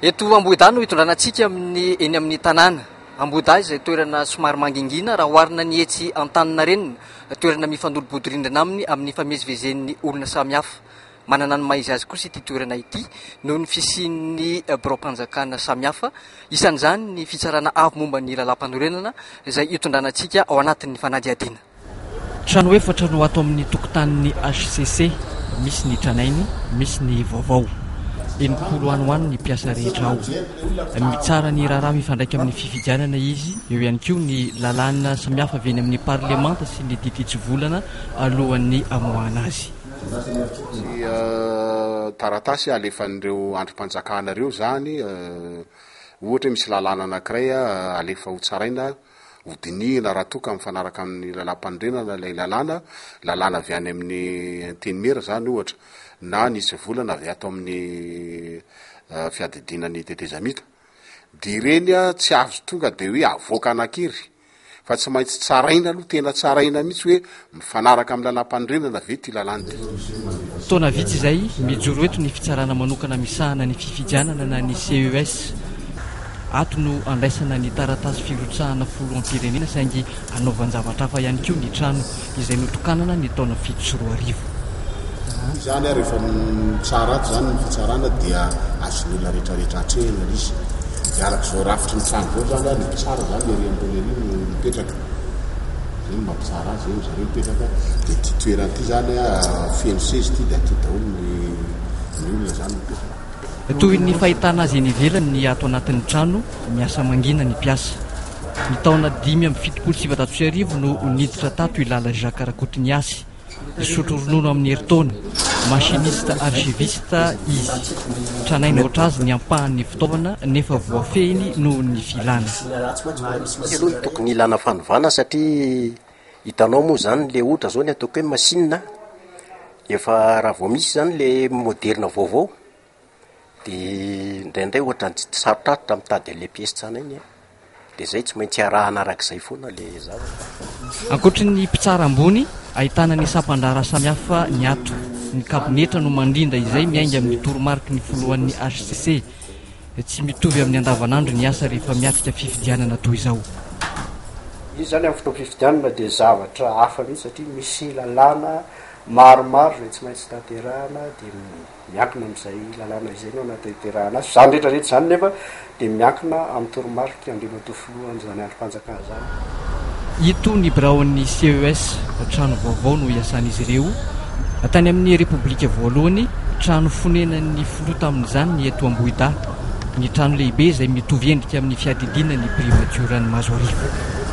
Eto Ambohida no hitondranantsika eny amin'ny tanàna. Ambohida izay toerana somary mangingina raha oharina ny etsy Antaninarenina, toerana mifandolo-bodorindrina aminy amin'ny famezivezen'ny olona samihafa. Manana ny maha-izy azy kosa ity toerana ity noho ny fisian'ny birao-mpanjakana samihafa, isan'izany ny fitsarana avo momba ny lalam-panorenana izay hitondranantsika ao anatin'ny fanadihadiana. Trano efatra no ato amin'ny tokotanin'ny HCC, misy ny tranainy, misy ny vaovao. Enimpolo any ho any ny mpiasa rehetra ao. Mitsara ny raharaha mifandraika amin'ny fifidianana izy, eo ihany koa ny lalàna samihafa avy eny amin'ny parlemanta sy ny diditsy-volana alohan'ny amoahana azy. Taratasy alefan'ireo androm-panjakana ireo zany, ohatra misy lalàna anankiray alefa ho tsaraina, hodinihina raha toka mifanaraka amin'ny lalam-panorenana ilay lalàna avy any amin'ny tenimera zany ohatra, na nisy volana avy ato amin'ny fiadidinan'ny tetezamita. Dia ireny tsy azo tonga dia hoe avoaka anakiry, fa tsy maintsy tsaraina aloha, tena tsaraina mihitsy hoe mifanaraka amin'ny lalam-panorenana ve ty lalàna ty. Taona vitsy izay mijoro eto ny fitsarana manokana misahana ny fifidianana na ny CES. Ato no andraisana ny taratasy firotsahana filoham-pirenena saingy anaovan-javatra hafa ihany koa ny trano izay notokanana ny taona 7 zany rehefa tsara ato zany ny fitsarana dia azon'olona rehetrarehetra atrehana izy. Dia araka izao rafitry ny trano zao zany ny mpitsara zany eriam-bola ery no mipetraka. Zay no mampitsara azy eo zareo mipetraka. Dia ty toerana ty zany feno sezy ty dia aty daholo ny olona zany mipetraka. Toy ny fahitana azy eny ivelany ny ato anatin'ny trano, miasa mangina ny mpiasa. Ny taona 5/7 no niditra tato ilala Jacques Rakotouniasy. Nisotro ronono amin'ny herintaona, machiniste archiviste izy. Tranainy oatra azy ny ampahan'ny fitaovana nefa voafehiny noho ny filana. Aloha tokony ilana fanovana satria hitanao moa zany le ohatra zao ny ataoko hoe masinina, efa raha vao misy zany le moderna vaovao dia indraindray ohatra ny sarotraritra mitady le pièce tsana iny, dia zay tsy maintsy arahana arak'izay foana le zavatra. Ankoatry ny mpitsara ambony, ahitana ny sampandrara samihafa ny ato. Ny kabinetra no mandrinda izay miainga amin'ny toromarika ny foloan'ny HCC. Tsy mitovy amin'ny andavanandro ny asa rehefa miatrika fifidianana toy izao. Izy zany amin'ny fotoana fifidianana dia zavatra hafa mihitsy satria misy lalàna maromaro izay tsy maintsy tanterahana, dia miankina amin'izay lalàna izay no anatanterahana azy. Zany rehetrarehetra zany nefa dia miankina amin'ny toromarika andreo foloany zany androm-panjakana zany. Ito ny biraon'ny CES, trano vaovao no iasan'izy ireo. Tany amin'ny Repoblika voalohany, trano fonenan'ny filoha tamin'izany ny eto Ambohida. Ny trano lehibe izay mitovy endrika amin'ny fiadidinan'ny prefeturan'ny Mazoarivo.